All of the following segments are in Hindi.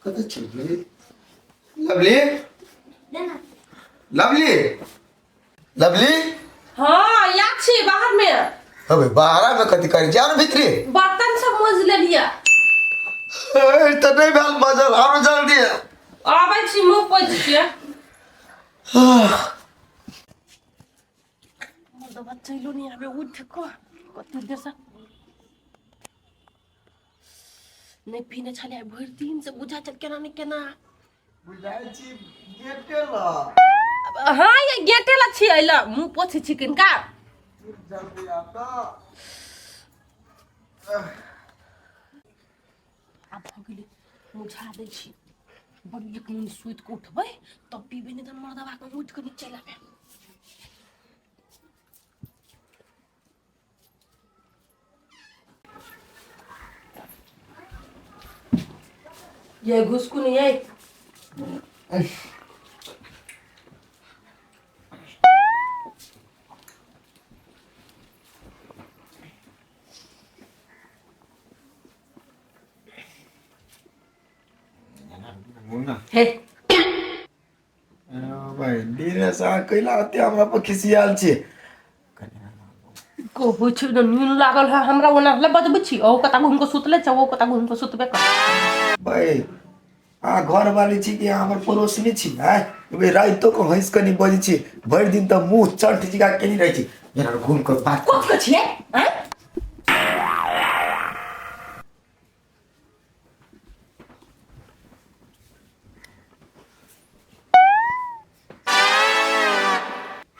कदा चल गई लवली लवली लवली हाँ याद छे बाहर में अबे बाहर में कथी करी जाओ भीतरी बर्तन सब मज ले लिया त नहीं भेल मजल आरो जल्दी आबै छी मुंह पोछ के तो बच्चे लो नहीं आबे उठ को कते देर से नहीं पीने छले भर दिन से बुझा चल केना नहीं केना बुझाई छी गेटे ल हां ये गेटे ला छी आइला मुंह पोछ छी किनका जल्दी आता अब भगली मुझा दे छी बड़ी एक मुंह सुइत के उठबै तब पीबे नहीं त मर्दवा के उठ के नीचे लाबे ये घुसकुन ये हे भाई दिन सा कैला आते हमरा पर खिसियाल छी को होछ न नीन लागल है हमरा ओना ले बजबै छी ओ कता घुम के सुतले छ ओ कता घुम के सुतबे कर भाई आ घर वाली छी कि हमर पड़ोसनी छी है बे राइतो को हंस कनी बजी छी भर दिन त मुंह चंट जिगा केनी रही छी मेरा घूम के बात को के छिए हैं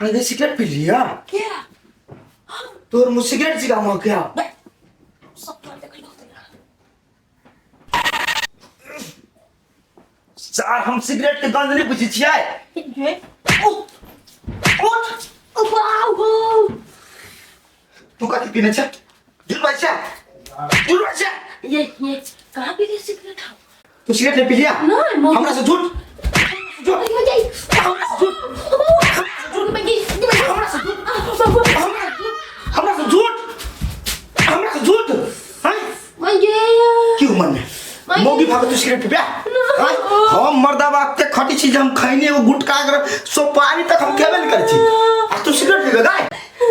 अरे सिगरेट पी लिया क्या तोर मुंह सिगरेट जिगा म क्या सब तो देख लो चार हम सिगरेट के गंध नहीं बुझी छियै ये उठ वाओ तू कथी पीने छ जुलवा छ ये कहां पे सिगरेट तू सिगरेट नहीं पी लिया नहीं हमरा से झूठ झूठ मैं गई झूठ मैं गई हमरा से झूठ हैं मैं गई क्यों मन में मोगी भाग तू सिगरेट पिया हम मर्दा बाप के खटी चीज हम खैने वो गुटका अगर सुपारी तक हम केबे नहीं करे छी आ तू सिगरेट पी गाय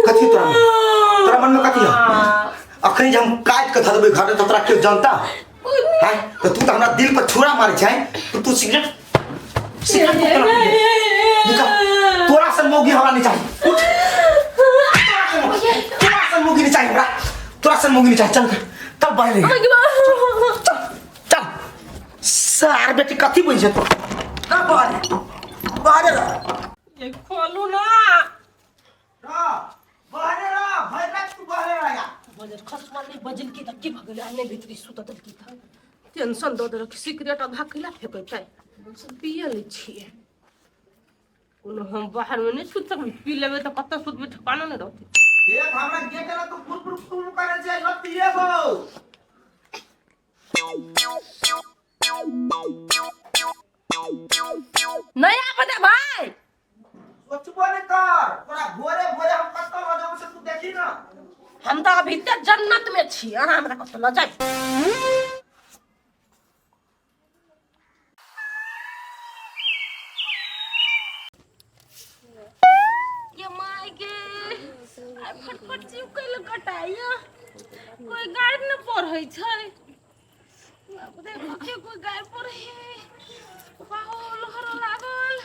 कथी तोरा मन में कथी है अखनी हम काट के धरबे घर त तोरा के जनता है तो तू तो हमरा दिल पर छुरा मारे छै तो तू सिगरेट तोरा से मोगी हमरा नहीं चाहिए उठ तोरा से मोगी नहीं चाहिए हमरा तोरा से मोगी नहीं चाहिए चल तब बाहर ले चल सार बेटी कथी बोल छै तो ना बाहर ये खोलू ना बाहर भाई रख तू बाहर आया बजर खसमान नहीं बजल की धक्की भगले आने भीतरी सुतत की था टेंशन दो दर सिगरेट आधा खिला फेंकै छै सब पिए ले छिए कोनो हम बाहर में नहीं सुत सकबे पी लेबे तो कत्ता सुतबे ठिकाना नहीं रहते एक हमरा गेट ला तो फुर करे छै न पिएबो नहीं आ पता भाई सोचबो ने कर तोरा भोरे भोरे हम कत्ता ल जाऊ से तू देखी ना हम तो अभी तक जन्नत में छी अहाँ हमरा कत्ता ल जाई ये माय के आ फटफट जीव कैल कटाइया कोई गाड़ी न पढ़ै छै देखो कोई गाय पढ़े बाहुल हरो लागल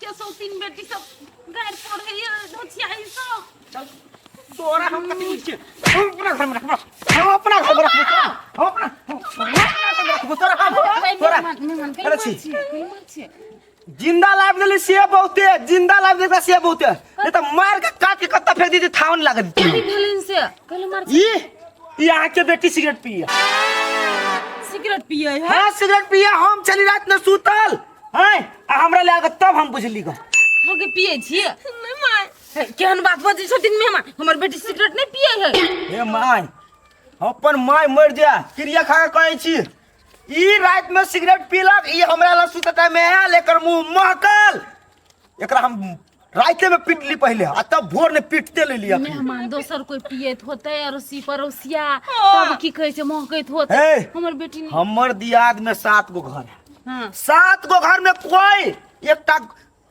के सौ तीन बेटी सब गाय पढ़े धोतियाई सब चल तोरा हम कथी बुझ छै हम अपना घर में रखबो हम अपना घर में रखबो हम अपना रखबो तोरा अरे छी जिंदा लाइव देले से बहुते जिंदा लाइव देखा से बहुते नहीं तो मार के काट के कत्ता फेंक दी थावन लागत कभी भेलन से कल मार ये यहाँ के बेटी सिगरेट पिए सिगरेट पिए है हां सिगरेट पिए हम चली रात न सुतल हैं हमरा लागत तब हम बुझली ग हो के पिए छी नहीं माय केहन बात बजै छथिन मेहमान हमर बेटी सिगरेट नहीं पिए है हे माय अपन माय मर जा क्रिया खा के कहै छी ई रात में सिगरेट पीलक ई हमरा ला सुतता में है लेकर मुंह महकल एकरा हम राइते में पीट ली पहले आ तब भोर में पीटते ले लिया मेहमान दोसर कोई पियत होते अरोसी पड़ोसिया तब की कहे छै महकैत होते हे, हमर बेटी नहीं हमर दियाद में 7 गो घर है हां 7 गो घर में कोई एकटा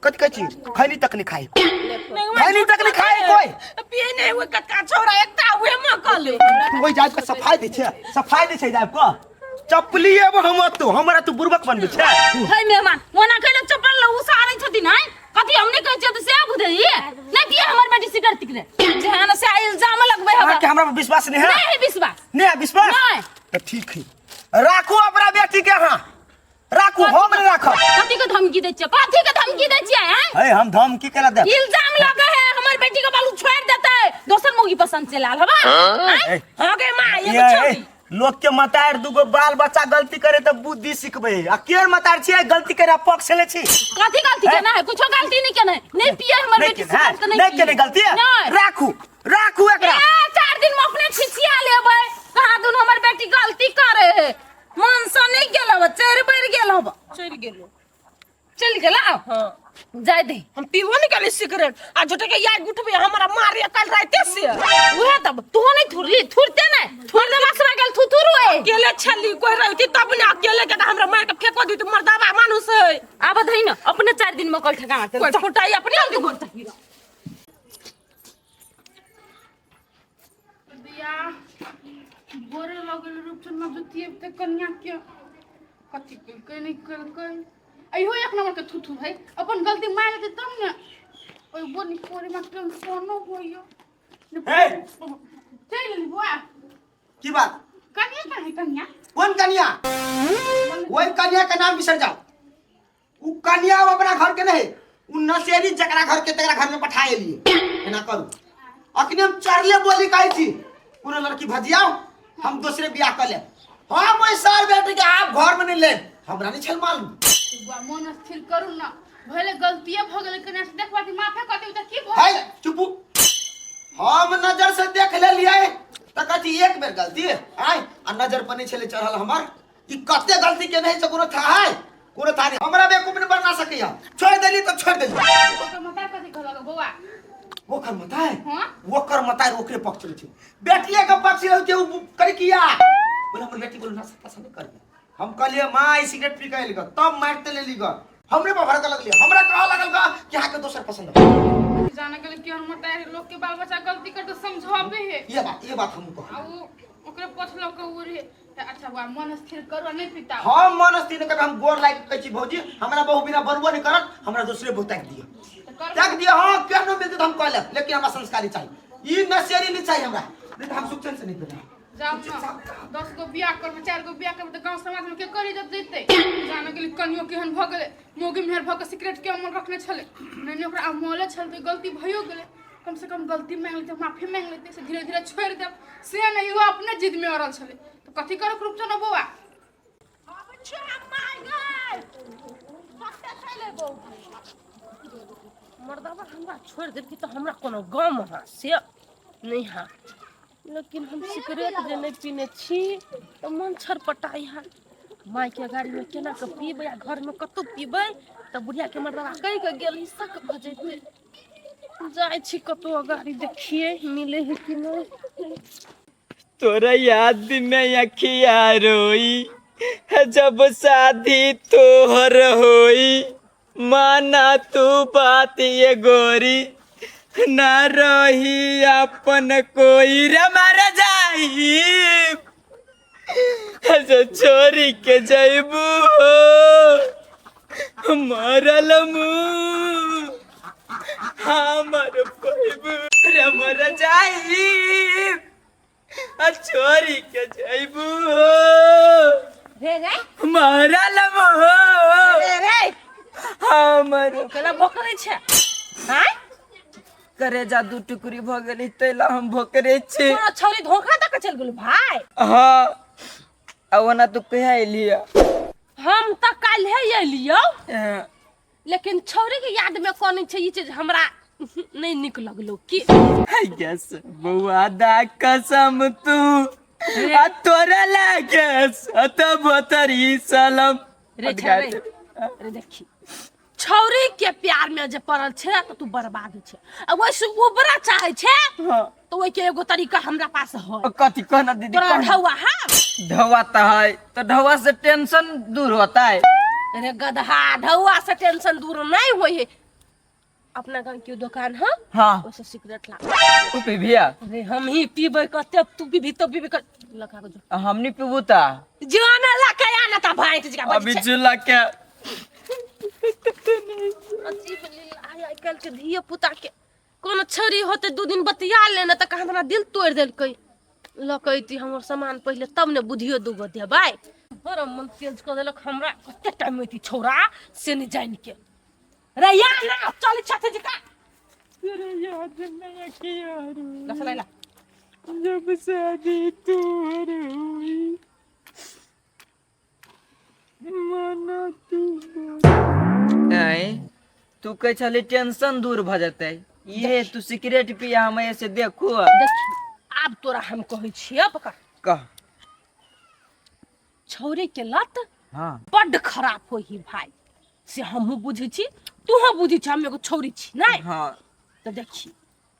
कथी कहै छी खैनी तक नहीं खाई खैनी तक नहीं खाई कोई पिए नहीं हुए कक्का छोरा एकटा हुए मकल कोई जाब के सफाई दे छै जाब को चप्पली एब हम तो हमरा तू बुर्बक बनबे छै हे मेहमान ओना कहले चप्पल ल उसारै छथिन हैं कथी हम नहीं कहै छियै त से बुझैये नहीं पिए हमर बेटी सिगरेट तिकरे जेहन से इल्जाम लगबै अहाँ हवा के हमरा पर विश्वास नहीं है नहीं विश्वास नहीं है विश्वास नहीं। तो ठीक है राखू अपना बेटी के हां राखू हम नहीं राखब कथी के धमकी दै छियै कथी के धमकी दै छियै हैं है हम धमकी केला दे इल्जाम लगे है हमर बेटी के बालू छोड़ देते दोसर मोगी पसंद से लाल हवा हैं हो गए मां ये एगो छोड़ी लोग के मतार दुगो बाल बच्चा गलती करे त बुद्धि सिखबे आ केर मतार छियै गलती करे पक्ष ले छी कथी गलती केना है कुछो गलती नहीं केना है नहीं पिए हमर बेटी सिगरेट नहीं केने गलती है नहीं। राखू एकरा 4 दिन में अपने छिछिया लेबै कहा दुन हमर बेटी गलती करे है मन से नहीं गेलव चढ़ बढ़ गेलव चल गेलो चल गेला हां जाय दे हम पीबो नहीं कली सिगरेट आ झूठे के याद उठबे हमरा मारे कल राते से उहे तब तू नहीं थुरते नहीं थुर दे बस गेल थुथुरु है अकेले छली कोई रहती तब ना अकेले के हमरा मार के फेंको दी तुम मर्दावा मानुस है अब धई न अपने 4 दिन में कल ठगा मारते कोई छोटाई अपने हम को दिया बोरे लगल रूपचन में जुतिए ते कन्या के कथी के नहीं कर अइहो एक नंबर के थुथु भाई अपन गलती मान लेते तब न ओइ बोनी कोरे में टेंशनो होइयो हे चल ली बुआ की बात कन्या का है कन्या कौन कन्या कोई कन्या का नाम बिसर जाओ उ कन्या अपना घर के नहीं उ नसेरी जकरा घर के तेरा घर में पठाए लिए एना करू अखने हम चरले बोली कहै छी पूरा लड़की भजियाओ हम दूसरे बियाह कर ले हम ओइ साल बेटे के आप घर में नहीं ले हमरा नहीं छल मालूम बुआ मन स्थिर करू ना भले गलतिए भ गेल कन्या से देखबाती माफे कते त की भ है चुप हम नजर से देख ले लिए त कथी एक बेर गलती आय आ नजर पर नहीं छले चढ़ल हमर ई कते गलती के नहीं से कोनो था है कोनो था नहीं हमरा बेवकूफ नहीं बना सकिया छोड़ देली तो छोड़ देली तो मता कथी कहलक बुआ वो कर मत है हां वो कर मत है ओकरे पक्ष ले बेटिया का पक्ष ले के कर किया बोले हमर बेटी बोले ना पसंद कर हम कहलिए मां ई सिगरेट पी के लेगा तब मारते ले लीगा हमरे पर भड़का लगलिए हमरा कहा लगल का कि हां के दोसर पसंद है जाने के कि हम मता लोग के बाल बच्चा गलती कर तो समझाबे है ये बात हम कह आ वो ओकरे पछलो के उरे अच्छा बुआ मन स्थिर करू नहीं पिता हम मनस्ती ने हम गोर लाग कहै छी भौजी हमरा बहु बिना बनबो नहीं करत हमरा दूसरे भूताक दियो तक दियो हां केनो मिलते तो हम कहले लेकिन हमरा संस्कारी चाहिए ई नसेरी नहीं चाहिए हमरा नहीं तो हम सुख चैन से नहीं करब जाओ ना 10 गो बियाह करबे 4 गो बियाह करबे तो गांव समाज में के कर इज्जत देते जाने के लिए कनियो केहन भ गेले मोगी मेहर भ के सिगरेट के अमल रखने छले नहीं ओकरा अमले छल तो गलती भयो गेले कम से कम गलती मांग लेते माफी मांग लेते से धीरे धीरे छोड़ दे से नहीं वो अपने जिद में अड़ल छले तो कथी करे ग्रुप न बुआ मर्दावा हमरा छोड़ देती तो हमरा कोनो गम हा से नहीं हा लेकिन हम सिगरेट जे नहीं पीने छी तो मन छरपटाई है माई के गाड़ी में केना के पीबे या घर में कतौ पीबे तो बुढ़िया के मर्दावा कह के गेल ही सक भजेते जाय छी कतौ गाड़ी देखिए मिले है कि नहीं तोरा याद में अखिया रोई जब शादी तोहर होई माना तू बात ये गोरी ना रही अपन कोई रे मर जाई छोरी के जैबू मरल मुँह हमर पैबू रे मर जाई छोरी के जैबू रे रे मरल मुँह रे हमर केला भोकरे छै हैं करे जा दू टुकड़ी भ गेली तैला हम भोकरे छी कोनो छौरी धोखा दक चल गेल भाई हाँ ओना तू कहे एलिया हम त काल है एलियो लेकिन छौरी के याद में कोन छै ई चीज हमरा नहीं निक लगलो की यस बउआ दा कसम तू आ तोरा लागे सत बतरी सलम रे छौरी रे देखी छौरी के प्यार में जे पड़ल छे तो तू बर्बाद छे। अब वैसे उबरा चाहे छे हाँ तो वही के एगो तरीका हमरा पास है। कथी कहना दीदी तोरा कहना। ढौआ है? ढौआ तो है तो ढौआ से टेंशन दूर होता है। अरे गधा, ढौआ से टेंशन दूर नहीं होई है। अपना गांव की दुकान है हाँ वैसे सिगरेट ला। तू पी भैया अरे हम ही पीबे कते, तू पीबी तो पीबे कर लगा जो हम नहीं पीबू ता जाना ला के आना था भाई तुझका अभी चुला के अजीब लीला है आजकल के धिया पुता के। कौन छरी होते 2 दिन बतिया लेना त हमरा दिल तोड़ देलकै। लकैती हमर सामान पहले तब ने बुधियो दुगो दे भाई। बड़ा मन तेज कर देलक हमरा। कते टाइम में छोरा से नहीं जान के रे यार ना चल छते जिका तेरे याद नहीं किया लसला जब शादी तोर हुई माना तू कह चले टेंशन दूर भ जते। ये तू सिगरेट पिया हम ऐसे देखो देख अब तोरा हम कहै छियै पकड़ कह छौरी के लत हाँ बड़ खराब होई ही भाई से हमहू बुझै छी तूहो बुझै छी। हम एगो छौरी छी नहीं हाँ तो देखी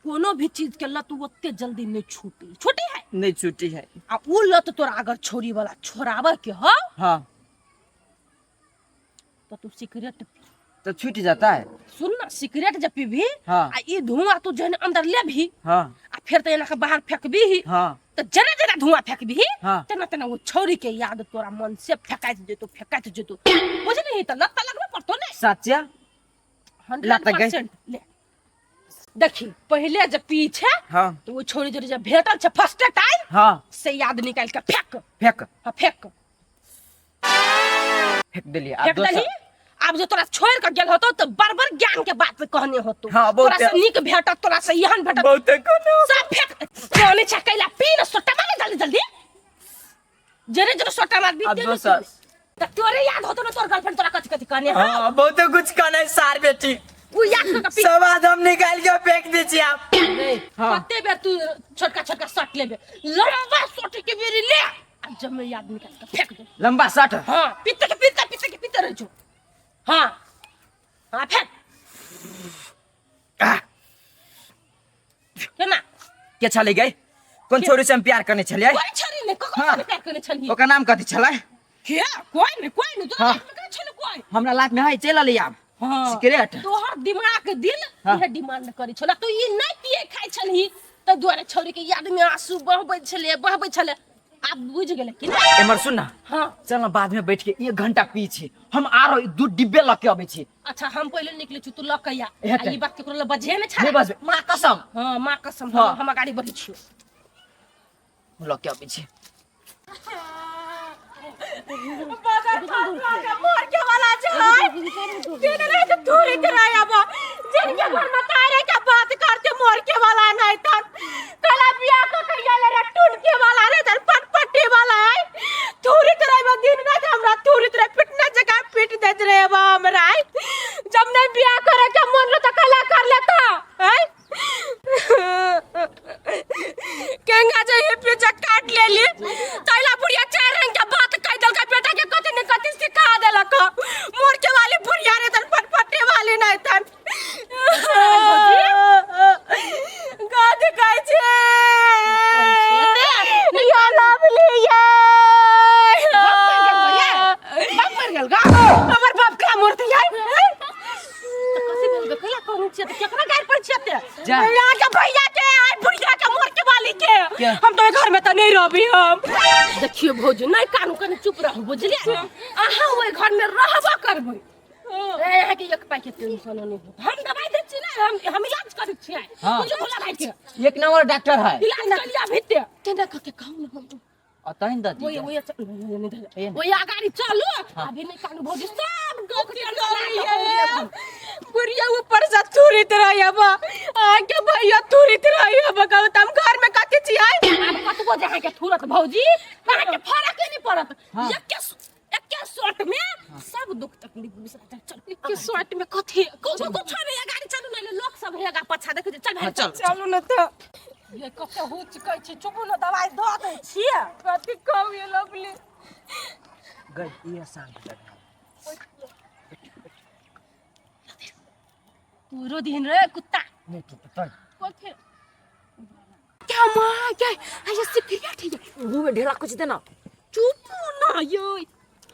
कोनो भी चीज के लत ओते जल्दी नहीं छूटी छोटी है नहीं छुट्टी है। आ उ लत तोरा अगर छोरी वाला छोड़ावे के हो हाँ तो तू सिगरेट पी। तो छूट जाता है। सुन ना सिगरेट जब पीबी हाँ आ ई धुआं तू जने अंदर लेबही हाँ आ फिर तो एना के बाहर फेंकबी हाँ तो जना जना धुआं फेंकबी हाँ। तना तना वो छोरी के याद तोरा मन से फेंकाइत जेतो बुझली। तो लत लगबे पड़तो ने सच्चा लत गई। 100% ले देखी पहले जब पीछे हाँ तो वो छोरी जब भेटल छे फर्स्ट टाइम हाँ से याद निकाल के फेंक। फेंक हाँ फेंक फेंक दिलिए फेंक दही। अब जो तोरा छोड़ कर गेल होतो तो बार-बार ज्ञान के बात कहने होतो। हाँ, बहुत तोरा से नीक भेटत तोरा से यहन भेटत बहुत कोनो सब फेंक कोने छकैला पी न सोटा मारे जल्दी जल्दी जरे जरे सोटा मार भी अब दे दोसर त तोरे याद होतो न तोर गर्लफ्रेंड तोरा कथि कथि कहने हो हाँ बहुत कुछ कहना है सार बेटी। उ याद कर पी सब आदम निकाल के फेंक दीजिए आप। नहीं हाँ। कते बेर तू छोटका छोटका शॉट लेबे लंबा शॉट के बेरी ले अब जब मैं याद निकाल के फेंक दे। लंबा शॉट हां पीते रह जो। हां हां फेंक केना के चले गए कौन छोरी से हम प्यार करने चले कोई छोरी ने ककरो हाँ। से प्यार करने छली ओकर नाम कथी छले के कोई ने तो हाँ। का छल कोई हमरा लात में है चल ले आप हां सिगरेट तोहर दिमाग के दिल हाँ। यह डिमांड करी छला तो ये नहीं पिए खाइ छलही त दुआरे छोरी के याद में आंसू बहबै छले आप बुझ गेले कि नहीं एमर सुन ना हां चल ना बाद में बैठ के 1 घंटा पीछे हम आ रहो 2 डिब्बे लके आबे छी। अच्छा हम पहले निकले छु तू लकैया हेतै। ई बात केकरो ले बजे ने नहीं छा बस मां कसम हां मां कसम हाँ। हम गाड़ी बढ़ी छियो लके आबे छी। मोर के वाला छै दिन रे तो थोड़ी कराया बा जिनके घर में तारे का बात करते मोर के वाला नहीं था कला बियाह को कहिया ले रे टूट के वाला रे दल पटपटी वाला है थोड़ी कराया दिन रात हमरा थोड़ी तरह पिटना जगह पिट देत रे बा हमरा जब ने बियाह करे के मन रो तो कला कर लेता है केंगा जे ये पीछे काट लेली तैला बुढ़िया 4 रंग के बात कह दल का बेटा के कथि ने कथि सिखा देलक मोर के वाली बुढ़िया रे तन पटपटे वाली नहीं तन गाद कहै छे या लवली बाप मर गेल गा हमर बाप का मूर्ति है कथि भेल ग कहिया कहू छियै त केकरा गायर पर छियै जा। यहाँ के भैया के आइ बुढ़िया के मोर के वाली के क्या? हम तो घर में त नहीं रहबी हम देखियो भौजी नहीं कानू कने चुप रहो बुझलिए अहाँ ओइ घर में रहबा करबै ए यहाँ के एक पैकेट टेंशन नहीं हो हम दवाई दे छी ना हम इलाज करै छियै हाँ। बुझो भला भाई के 1 नंबर डॉक्टर है इलाज कलिया भिते केना के कहू ना हम अतइन दती वो गाड़ी चालू अभी नहीं कानू भौजी सब बुढ़िया ऊपर से तुरित रहिबा आगे भैया तुरित रहिबा कहू त हम घर में कथि छियै अब कतबो जहाँ के तुरत भौजी वहां के फरक नहीं पड़त एक शॉट में सब दुख तकलीफ बिसरा चल एक शॉट में कथि कुछ नहीं गाड़ी चालू नहीं लोग सब हेगा पछा देखे चल भाई चलू न त ये कते हो चिकै छी चुपू न दवाई द दे छियै कथि कहू ये लवली गई ये शांत लग पूरो दिन रे कुत्ता नहीं तो पता कोथे क्या मां क्या ऐसे सिगरेट है मुंह में ढेला कुछ देना चुप ना ये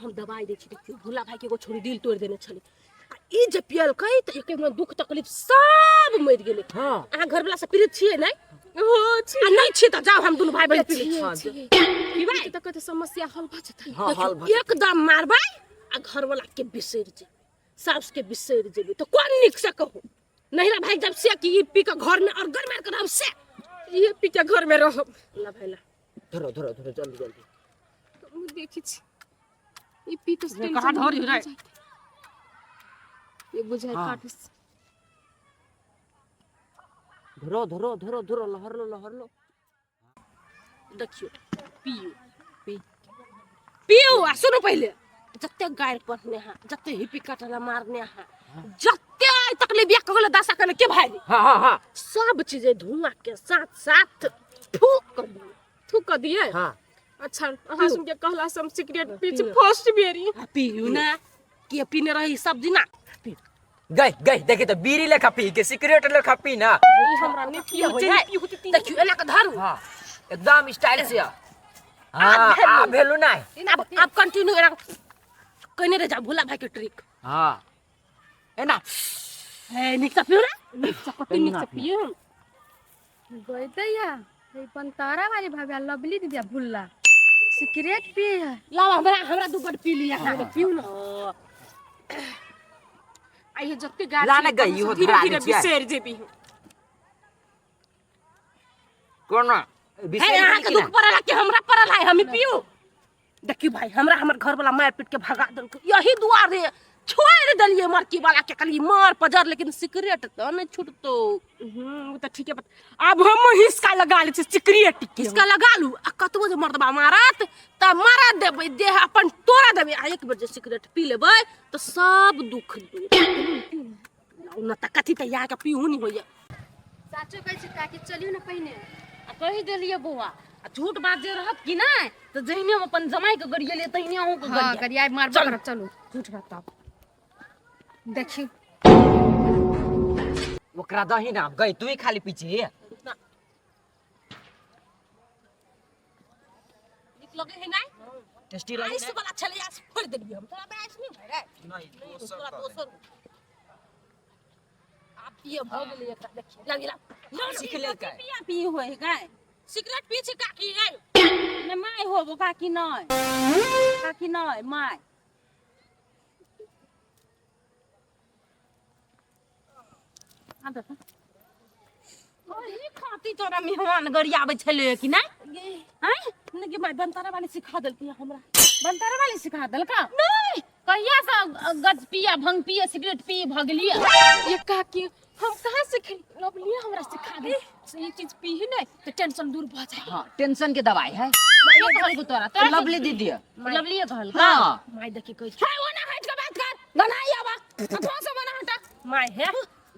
हम दवाई दे छी देखियो भोला भाई के एगो छोरी दिल तोड़ देने छली आ ई जे पियल कई त एक में दुख तकलीफ सब मर गेले हां आ घर वाला से पीड़ित छिए नहीं हो छी आ नहीं छी त जाओ हम दोनों भाई बहन पी भाई त कते समस्या हल भ जतै हां हल भ एकदम मारबै आ घर वाला के बिसर जे सास के बिसर जेबे तो कोन निक से कहो नहीं रे भाई जब से कि ई पी के घर में और घर मार के रहब से ये पी के घर में रहब ला भाई ला धरो धरो धरो जल्दी जल्दी मुझे देखी छी ये पी तो कहां धरी रे ये बुझाई हाँ। काटिस धरो धरो धरो धरो लहर लो देखियो पियो पियो आ सुनो पहले जत्ते गायर पटने हा जत्ते हिपी कटला मारने हा जत्ते आई तकले बिया कगले दशा कने के भाई हां सब चीजें धुआं के साथ साथ थूक कर दिए हां अच्छा अहाँ सुन के कहला से हम सिगरेट पी छी फर्स्ट बेरी पियो ना के पीने रही सब दिना गई देखे तो बीड़ी लेखा पी के सिगरेट लेखा पी ना ई हमरा ने पियो हो जाए देखियो एना के धरू हां एकदम स्टाइल से हां आ भेलु नहीं अब कंटिन्यू एना कने रे जा भोला भाई के ट्रिक हां एना है निक पियो ना निक से पियो गइतैया हे पंतारा वाली भाभी लवली दीदी भुल्ला सिगरेट पी है लावा हमरा दू गट पी लिया पियो ना आइए जत्ते गाड़ी लाने गई हो धीरे धीरे धीरे बिसेर जेबी कोना है यहाँ के दुख पड़ला कि हमरा पड़ला है हम पियो देखियो भाई हमरा हमर घर वाला मार पीट के भगा दल यही दुआरे छोड़ दलिए मरकी वाला के कली मार पजर लेकिन सिगरेट तो नहीं छूटतो वो तो ठीक है अब हम हिस्सा लगा ले सिगरेट हिस्सा लगा लू आ कतबो जे मर्दबा मारत त मारा देबे देह अपन तोड़ा देबे आ एक बेर जे सिगरेट पी लेबै तो सब दुख दूर न त कथि त या के पीहू नहीं होय साचो कहै छी काकी चलियो ना पहिने कही देलिए बौआ झूठ बात जे रहत कि ना तो जहिने हम अपन जमाई के गरिए ले तहिने अहू के हां गरिए गरिया मारबो करब चलो झूठ बात अब देखी ओकरा दही ना गई तू ही खाली पीछे निक लगे है नहीं टेस्टी लगी आइस वाला चले आज फोड़ देलिए हम तोरा बे आइस नहीं है रे नहीं तोरा दोसर आप ये हो गेलै एकटा देखिए ला सीख ले का पिया पी होय गाय सिगरेट पी छी काकी रे ने माय होबो काकी नय माय आ देखा ओही खाती तोरा मेहमान गरियाबै छले कि नहीं हैं ने कि भाई बनतारा वाली सिखा देलकी हमरा बनतारा वाली सिखा देलका नहीं कहिया से गज पिया भंग पिया सिगरेट पी भगलिए ये काकी हम कहां से लवली हमरा सिखा दे ये चीज पी ही नहीं तो टेंशन दूर भ जाए हां टेंशन के दवाई है ये कहल को तोरा तो लवली दीदी लवली कहल का हां माय देखी कहि है वो ना हट के बात कर बनाई आबा कथवा से बना हटा माय है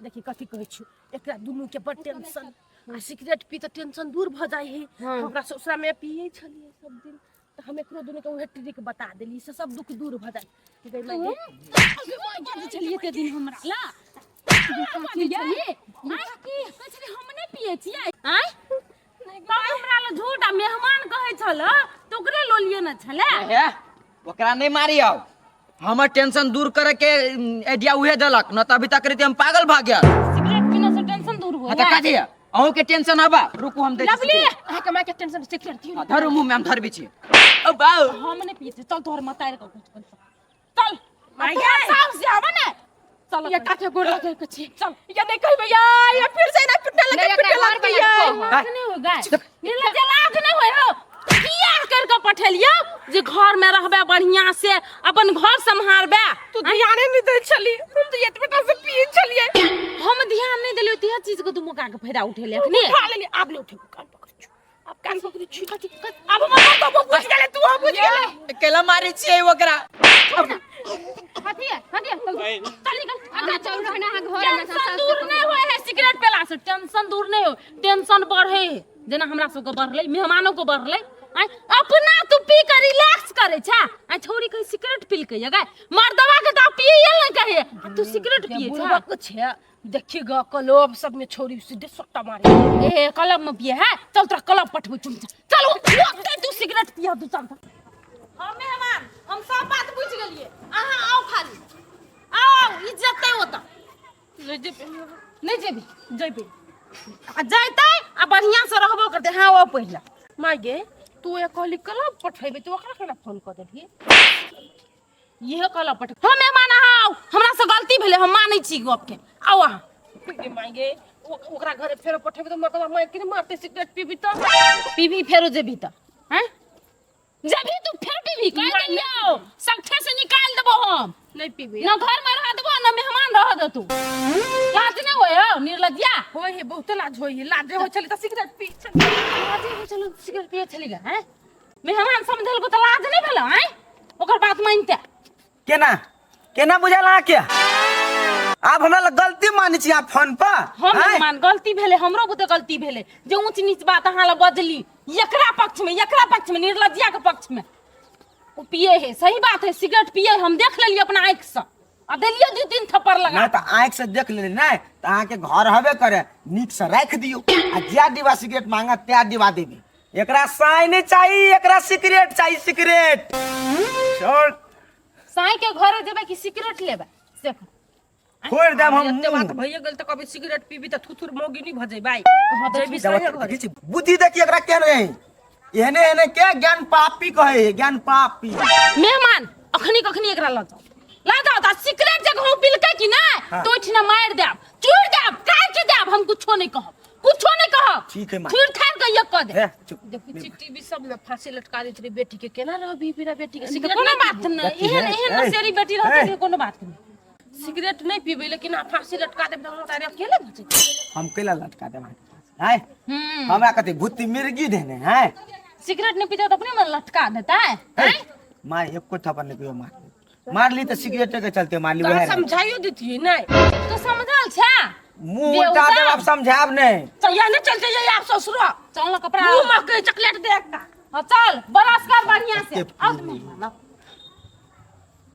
देखी कथि कहै छु एकरा दुनू के बड़ टेंशन आ सिगरेट पी त टेंशन दूर भ जाय है हमरा ससुरा में पिए छलिए सब दिन त हम एकरो दुनू के उहे ट्रिक बता देली से सब दुख दूर भ जाय गई मैं चलिए ते दिन हमरा ला हम नहीं पिए छियै आय हमरा ल झूठ मेहमान कहै छल तो ओकरे लोलिए न छले है ओकरा नहीं मारी आओ हमर टेंशन दूर करे के आइडिया उहे देलक न त अभी तक रे हम पागल भ गया सिगरेट पीने से टेंशन दूर हो त काजी अहू के टेंशन आबा रुकू हम दे लवली आ के माय के टेंशन सिगरेट दियो धरू मुंह में हम धरबी छी ओ बाऊ हम नहीं पिए छी चल तोहर मतार को कुछ चल माय साहब से आवा ना चल ये काके गोड़ लगे के छी चल ये नहीं कहि भैया ये फिर से ना पिटने लगे नहीं हो गए नीला जलाक नहीं होय हो किया कर के पठेलियो जे घर में रहबे बढ़िया से अपन घर संभालबे तू ध्यान नहीं दे छली हम तो ये बेटा से पिए छलिए हम ध्यान नहीं देलियो तिहा चीज को तुम मुका के फायदा उठेले अखनी उठा लेली आप ले उठे कान पकड़ अब कान पकड़ छी अब हम तो बुझ गेले तू हम बुझ गेले अकेला मारे छी ओकरा हटिए चल निकल आगा चल रहना घर में टेंशन दूर नहीं होए है सिगरेट पीला से टेंशन दूर नहीं हो टेंशन बढ़े जेना हमरा सब को बढ़ले मेहमानों को बढ़ले आय अपना तू पी के रिलैक्स करे छा आ छोरी कहीं सिगरेट पील के गए मर्दवा के तो पिए न कहे आ तू सिगरेट पिए बुढ़वा छा कुछ है देखिएगा क्लब सब में छोरी सीधे सट्टा मारे ए क्लब में पिए है चल तोरा क्लब पठबे चुम चल ओते तू सिगरेट पिया तू चल हम मेहमान हम सब बात बुझ गेलिए अहां आओ खाली आओ इज्जत है होता नहीं जेबी आ जाइते आ बढ़िया से रहबो करते हां वो पहिला माय गे तू एक कहली क्लब पठेबे तू ओकरा केना फोन कर देलिए यह क्लब पठ हम मेहमान आओ हमरा से गलती भेले हम मानै छी गप के आओ अहाँ माय गे ओकरा घरे फेरो पठेबे तो मतलब मैं कि मारते सिगरेट पीबी तो पीवी फेरो जेबी त हैं जेबी तू फेर पीवी कह देलियो संख्या से निकाल देबो हम नहीं पीबी न घर में रह देबो न मेहमान रह दे तू लाज न होय निर्लज्जा होय है बहुत लाज होय है लाज होय चली त सिगरेट पी लाज हो चलो सिगरेट पिए चली गा हैं मेहमान समझल को त लाज नहीं भेलो हैं ओकर बात मानते केना केना बुझाला क्या आप हमरा गलती मानी छी आप फोन पर हम मेहमान गलती भेले हमरो बुते गलती भेले जे ऊंच नीच बात अहाँ ल बजली एकरा पक्ष में निर्लज्जिया के पक्ष में वो पिए है सही बात है सिगरेट पिए हम देख लेलिए अपना आंख से आ देलिए 2-3 थप्पड़ लगा ना त आंख से देख लेली नहीं त अहाँ के घर हबे करे नीक से रख दियो आ ज्या डिब्बा सिगरेट मांगा त्या डिब्बा देबी एकरा साई नहीं चाहिए एकरा सिगरेट चाहिए सिगरेट छोड़ साई के घरे जेबे कि सिगरेट लेबे देख छोड़ देब हम एते बात भइए गेल त कभी सिगरेट पीबी त थुथुर मोगी नहीं भजे भाई जेबी जब सही घर देखी बुद्धि देखी एकरा के रहे एहने एहने के ज्ञान पापी कहे ज्ञान पापी मेहमान अखनी एकरा ल जाओ त सिगरेट जगह हम पिलके कि ना तो इठना मार देब चूर देब काट देब हम कुछो नहीं कहब ठीक है माँ फिर ठार के ये कह दे हे, चुप। देखो टीवी सब में फांसी लटका देत रे बेटी के केना रहबी बिना बेटी के सिगरेट कोनो बात नहीं एहन नसेरी बेटी रहती कोनो बात नहीं सिगरेट नहीं पीबे लेकिन आ फांसी लटका देब त तारे अकेले बचे हम केला लटका दे हैं हमरा कते भूती मिर्गी देने हैं सिगरेट नहीं पीता तो अपने मन लटका देता है हैं? माँ एक को थप्पड़ नहीं पियो मार ली तो सिगरेट के चलते मार ली वह समझाइयो देती नहीं तो समझल छा मुंह उल्टा दे आप समझाब नहीं चलिए ना चलते जाइए आप ससुरा चल ना कपड़ा मुंह में के चॉकलेट दे एकटा हाँ, चल बरस कर बढ़िया से अब मेहमान